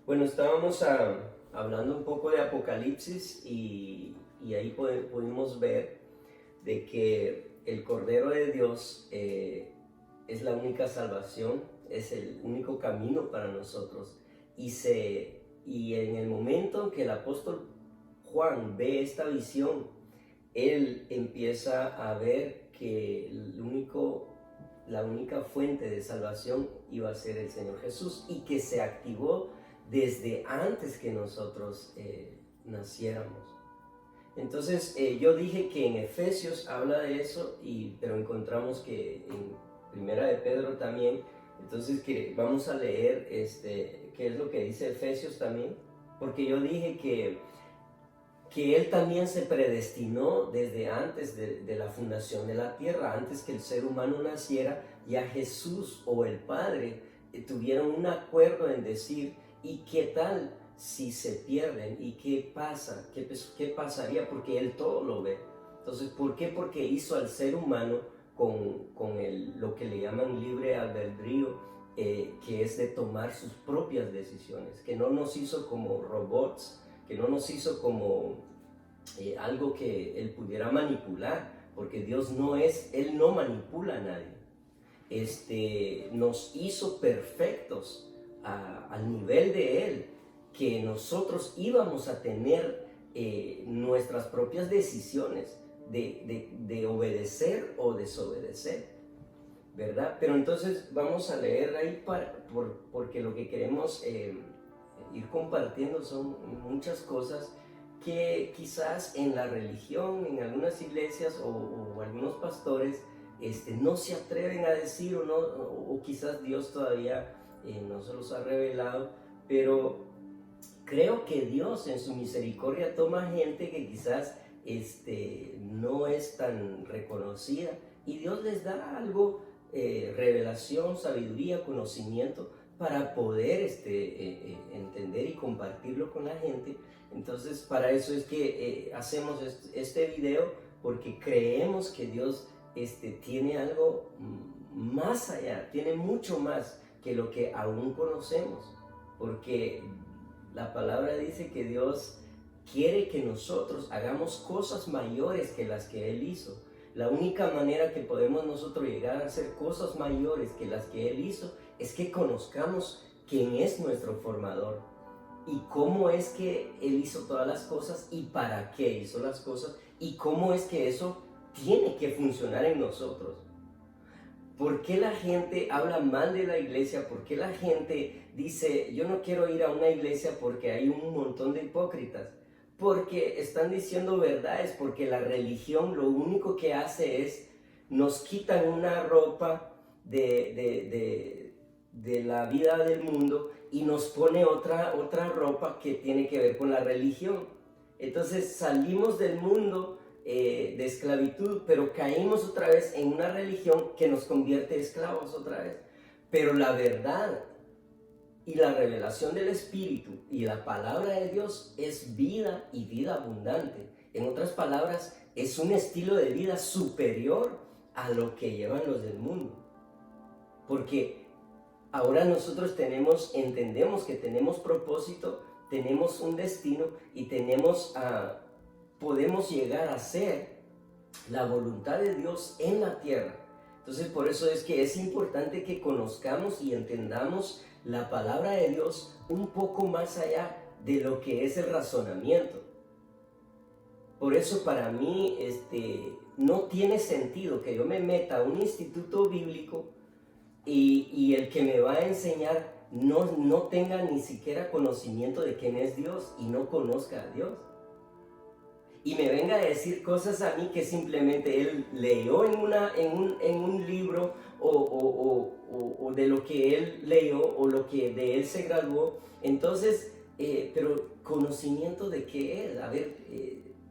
Bueno, estábamos hablando un poco de Apocalipsis y ahí pudimos ver de que el Cordero de Dios es la única salvación, es el único camino para nosotros. Y en el momento en que el apóstol Juan ve esta visión, él empieza a ver que la única fuente de salvación iba a ser el Señor Jesús y que se activó desde antes que nosotros naciéramos. Entonces yo dije que en Efesios habla de eso, pero encontramos que en Primera de Pedro también. Entonces que vamos a leer qué es lo que dice Efesios también, porque yo dije que Él también se predestinó desde antes de la fundación de la tierra, antes que el ser humano naciera. Ya Jesús o el Padre tuvieron un acuerdo en decir, ¿y qué tal si se pierden? ¿Y qué pasa? ¿Qué pasaría? Porque Él todo lo ve. Entonces, ¿por qué? Porque hizo al ser humano con lo que le llaman libre albedrío, que es de tomar sus propias decisiones, que no nos hizo como robots, que no nos hizo como algo que Él pudiera manipular, porque Él no manipula a nadie. Nos hizo perfectos al nivel de Él, que nosotros íbamos a tener nuestras propias decisiones de obedecer o desobedecer, ¿verdad? Pero entonces vamos a leer ahí porque lo que queremos ir compartiendo son muchas cosas que quizás en la religión, en algunas iglesias o algunos pastores no se atreven a decir o quizás Dios todavía no se los ha revelado, pero creo que Dios en su misericordia toma gente que quizás no es tan reconocida y Dios les da algo, revelación, sabiduría, conocimiento para poder entender y compartirlo con la gente. Entonces para eso es que hacemos este video, porque creemos que Dios tiene algo más allá, tiene mucho más que lo que aún conocemos, porque la palabra dice que Dios quiere que nosotros hagamos cosas mayores que las que Él hizo. La única manera que podemos nosotros llegar a hacer cosas mayores que las que Él hizo es que conozcamos quién es nuestro formador y cómo es que Él hizo todas las cosas y para qué hizo las cosas y cómo es que eso tiene que funcionar en nosotros. ¿Por qué la gente habla mal de la iglesia? ¿Por qué la gente dice, yo no quiero ir a una iglesia porque hay un montón de hipócritas? Porque están diciendo verdades, porque la religión lo único que hace es, nos quitan una ropa de la vida del mundo y nos pone otra ropa que tiene que ver con la religión. Entonces salimos del mundo de esclavitud, pero caímos otra vez en una religión que nos convierte esclavos otra vez. Pero la verdad y la revelación del Espíritu y la palabra de Dios es vida y vida abundante. En otras palabras, es un estilo de vida superior a lo que llevan los del mundo. Porque ahora nosotros entendemos que tenemos propósito, tenemos un destino y podemos llegar a ser la voluntad de Dios en la tierra. Entonces por eso es que es importante que conozcamos y entendamos la palabra de Dios un poco más allá de lo que es el razonamiento. Por eso para mí no tiene sentido que yo me meta a un instituto bíblico y el que me va a enseñar no tenga ni siquiera conocimiento de quién es Dios y no conozca a Dios. Y me venga a decir cosas a mí que simplemente él leyó en un libro o de lo que él leyó o lo que de él se graduó. Entonces, pero conocimiento de qué es, a ver,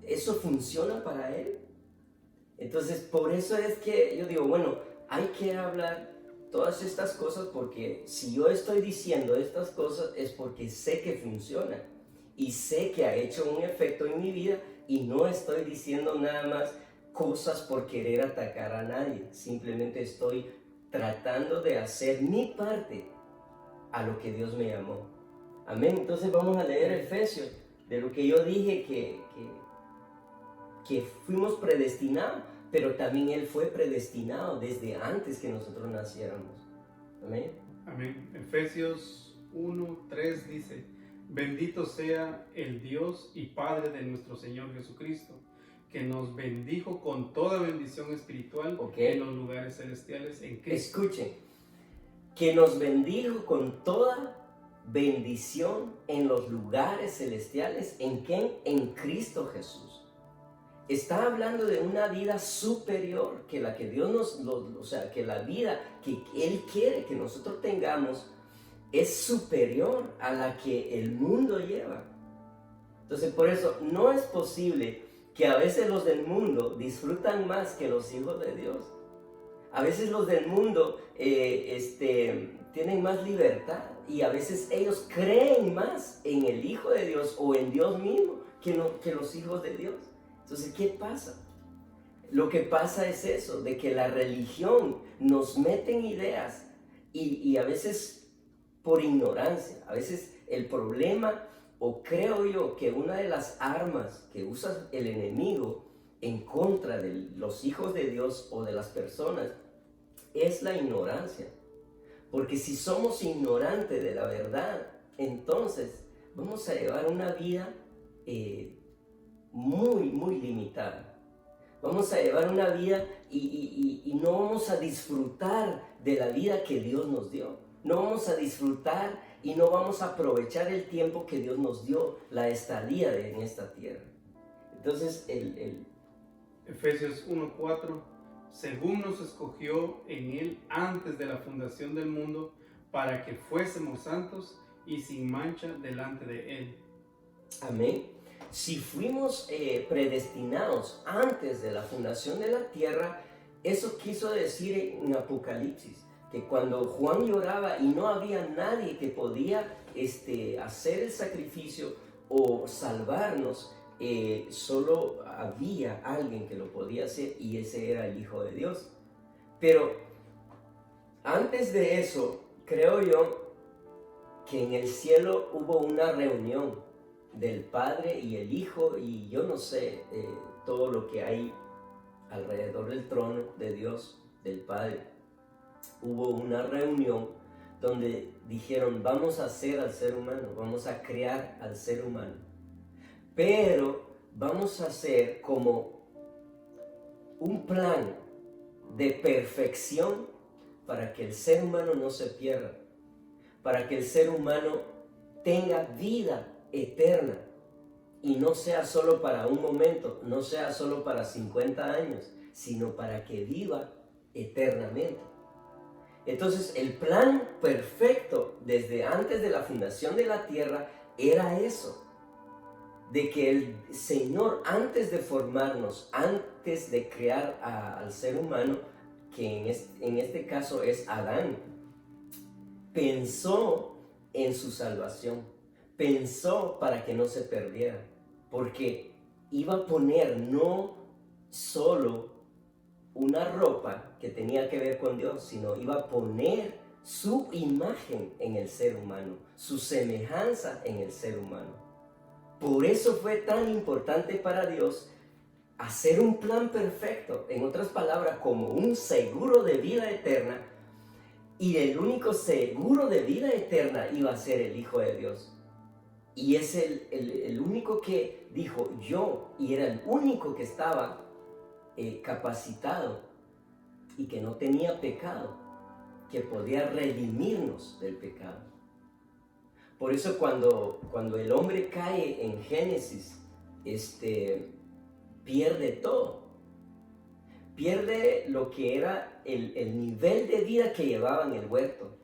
¿eso funciona para él? Entonces, por eso es que yo digo, bueno, hay que hablar todas estas cosas, porque si yo estoy diciendo estas cosas es porque sé que funciona y sé que ha hecho un efecto en mi vida. Y no estoy diciendo nada más cosas por querer atacar a nadie. Simplemente estoy tratando de hacer mi parte a lo que Dios me llamó. Amén. Entonces vamos a leer Efesios, de lo que yo dije que fuimos predestinados, pero también Él fue predestinado desde antes que nosotros naciéramos. Amén. Amén. Efesios 1:3 dice: bendito sea el Dios y Padre de nuestro Señor Jesucristo, que nos bendijo con toda bendición espiritual en los lugares celestiales en Cristo. Escuchen, que nos bendijo con toda bendición en los lugares celestiales. ¿En quién? En Cristo Jesús. Está hablando de una vida superior que la que Dios o sea, que la vida que Él quiere que nosotros tengamos es superior a la que el mundo lleva. Entonces, por eso no es posible que a veces los del mundo disfrutan más que los hijos de Dios. A veces los del mundo tienen más libertad y a veces ellos creen más en el Hijo de Dios o en Dios mismo que los hijos de Dios. Entonces, ¿qué pasa? Lo que pasa es eso, de que la religión nos mete en ideas y a veces por ignorancia. A veces el problema, o creo yo que una de las armas que usa el enemigo en contra de los hijos de Dios o de las personas es la ignorancia. Porque si somos ignorantes de la verdad, entonces vamos a llevar una vida muy, muy limitada. Vamos a llevar una vida y no vamos a disfrutar de la vida que Dios nos dio. No vamos a disfrutar y no vamos a aprovechar el tiempo que Dios nos dio, la estadía en esta tierra. Entonces, Efesios 1:4, según nos escogió en Él antes de la fundación del mundo, para que fuésemos santos y sin mancha delante de Él. Amén. Si fuimos predestinados antes de la fundación de la tierra, eso quiso decir en Apocalipsis, que cuando Juan lloraba y no había nadie que podía hacer el sacrificio o salvarnos, solo había alguien que lo podía hacer y ese era el Hijo de Dios. Pero antes de eso, creo yo que en el cielo hubo una reunión del Padre y el Hijo y yo no sé todo lo que hay alrededor del trono de Dios, del Padre. Hubo una reunión donde dijeron: vamos a hacer al ser humano, vamos a crear al ser humano, pero vamos a hacer como un plan de perfección para que el ser humano no se pierda, para que el ser humano tenga vida eterna y no sea solo para un momento, no sea solo para 50 años, sino para que viva eternamente. Entonces el plan perfecto desde antes de la fundación de la tierra era eso, de que el Señor, antes de formarnos, antes de crear al ser humano, que en este caso es Adán, pensó en su salvación, pensó para que no se perdiera, porque iba a poner no solo una ropa que tenía que ver con Dios, sino iba a poner su imagen en el ser humano, su semejanza en el ser humano. Por eso fue tan importante para Dios hacer un plan perfecto, en otras palabras, como un seguro de vida eterna, y el único seguro de vida eterna iba a ser el Hijo de Dios. Y es el único que dijo yo, y era el único que estaba capacitado y que no tenía pecado, que podía redimirnos del pecado. Por eso cuando el hombre cae en Génesis, pierde todo. Pierde lo que era el nivel de vida que llevaba en el huerto.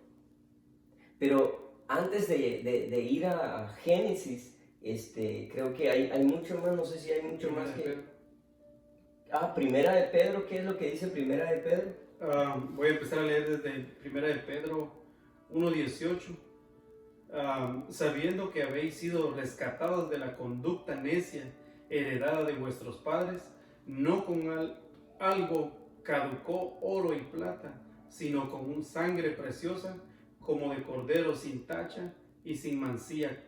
Pero antes de ir a Génesis, creo que hay mucho más, no sé si hay mucho más que... Primera de Pedro, ¿qué es lo que dice Primera de Pedro? Voy a empezar a leer desde Primera de Pedro 1:18. Sabiendo que habéis sido rescatados de la conducta necia heredada de vuestros padres, no con algo caducó oro y plata, sino con un sangre preciosa, como de cordero sin tacha y sin mancilla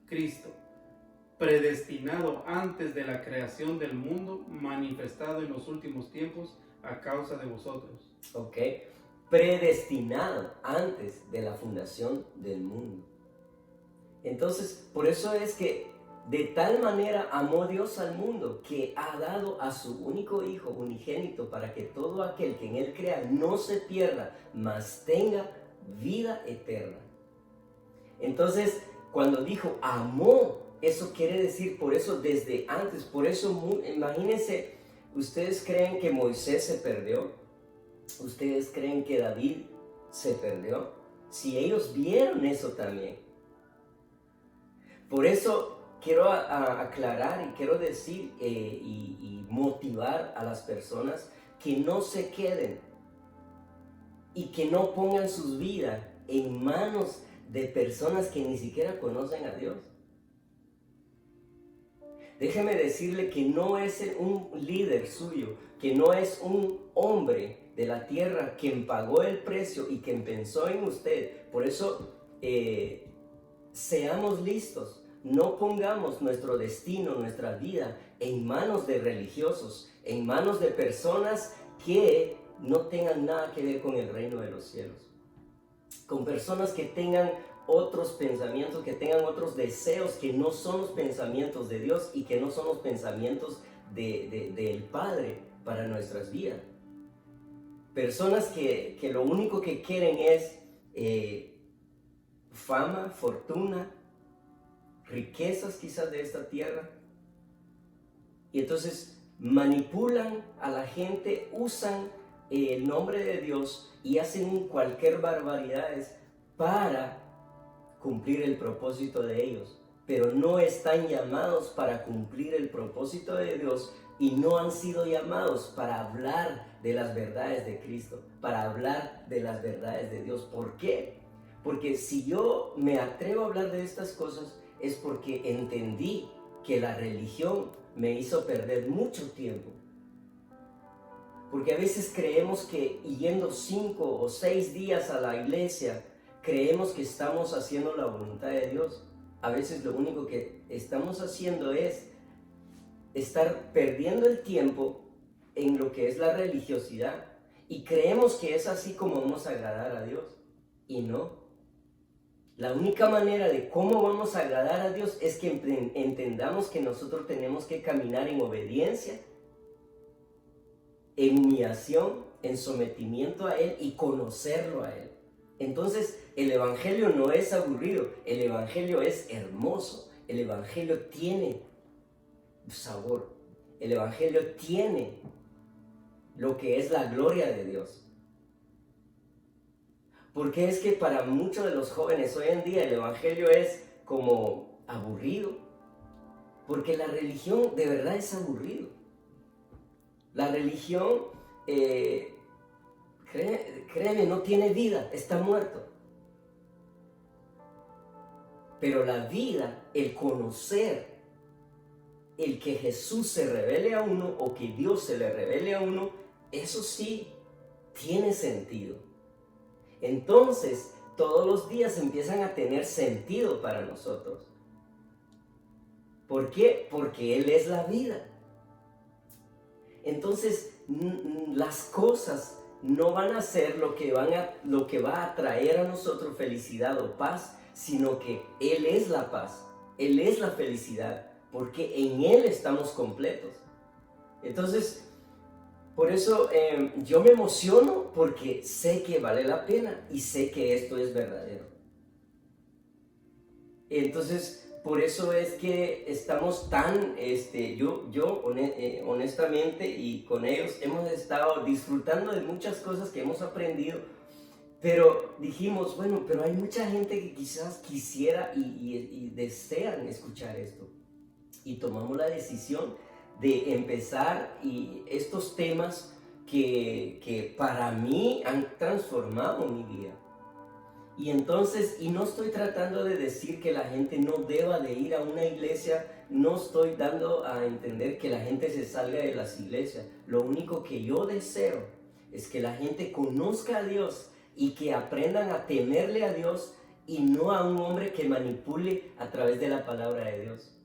Cristo, predestinado antes de la creación del mundo, manifestado en los últimos tiempos a causa de vosotros. Ok, predestinado antes de la fundación del mundo. Entonces, por eso es que de tal manera amó Dios al mundo que ha dado a su único Hijo unigénito para que todo aquel que en Él crea no se pierda, mas tenga vida eterna. Entonces, cuando dijo amó, eso quiere decir, por eso desde antes, por eso imagínense, ¿ustedes creen que Moisés se perdió? ¿Ustedes creen que David se perdió? Si ellos vieron eso también. Por eso quiero aclarar y quiero decir y motivar a las personas que no se queden y que no pongan sus vidas en manos de personas que ni siquiera conocen a Dios. Déjeme decirle que no es un líder suyo, que no es un hombre de la tierra quien pagó el precio y quien pensó en usted. Por eso seamos listos. No pongamos nuestro destino, nuestra vida en manos de religiosos, en manos de personas que no tengan nada que ver con el reino de los cielos. Con personas que tengan otros pensamientos, que tengan otros deseos que no son los pensamientos de Dios y que no son los pensamientos del Padre para nuestras vidas. Personas que lo único que quieren es fama, fortuna, riquezas quizás de esta tierra, y entonces manipulan a la gente, usan el nombre de Dios y hacen cualquier barbaridades para cumplir el propósito de ellos, pero no están llamados para cumplir el propósito de Dios y no han sido llamados para hablar de las verdades de Cristo, para hablar de las verdades de Dios. ¿Por qué? Porque si yo me atrevo a hablar de estas cosas es porque entendí que la religión me hizo perder mucho tiempo. Porque a veces creemos que yendo 5 o 6 días a la iglesia, creemos que estamos haciendo la voluntad de Dios. A veces lo único que estamos haciendo es estar perdiendo el tiempo en lo que es la religiosidad y creemos que es así como vamos a agradar a Dios. Y no. La única manera de cómo vamos a agradar a Dios es que entendamos que nosotros tenemos que caminar en obediencia, en humillación, en sometimiento a Él y conocerlo a Él. Entonces, el Evangelio no es aburrido, el Evangelio es hermoso, el Evangelio tiene sabor, el Evangelio tiene lo que es la gloria de Dios. Porque es que para muchos de los jóvenes hoy en día el Evangelio es como aburrido. Porque la religión de verdad es aburrido. La religión, créeme, no tiene vida, está muerto. Pero la vida, el conocer, el que Jesús se revele a uno o que Dios se le revele a uno, eso sí tiene sentido. Entonces, todos los días empiezan a tener sentido para nosotros. ¿Por qué? Porque Él es la vida. Entonces, las cosas no van a ser lo que va a traer a nosotros felicidad o paz, sino que Él es la paz, Él es la felicidad, porque en Él estamos completos. Entonces, por eso yo me emociono porque sé que vale la pena y sé que esto es verdadero. Entonces, por eso es que estamos tan, yo honestamente y con ellos hemos estado disfrutando de muchas cosas que hemos aprendido, pero dijimos, bueno, pero hay mucha gente que quizás quisiera y desean escuchar esto. Y tomamos la decisión de empezar y estos temas que para mí han transformado mi vida. Y entonces, y no estoy tratando de decir que la gente no deba de ir a una iglesia, no estoy dando a entender que la gente se salga de las iglesias. Lo único que yo deseo es que la gente conozca a Dios y que aprendan a temerle a Dios y no a un hombre que manipule a través de la palabra de Dios.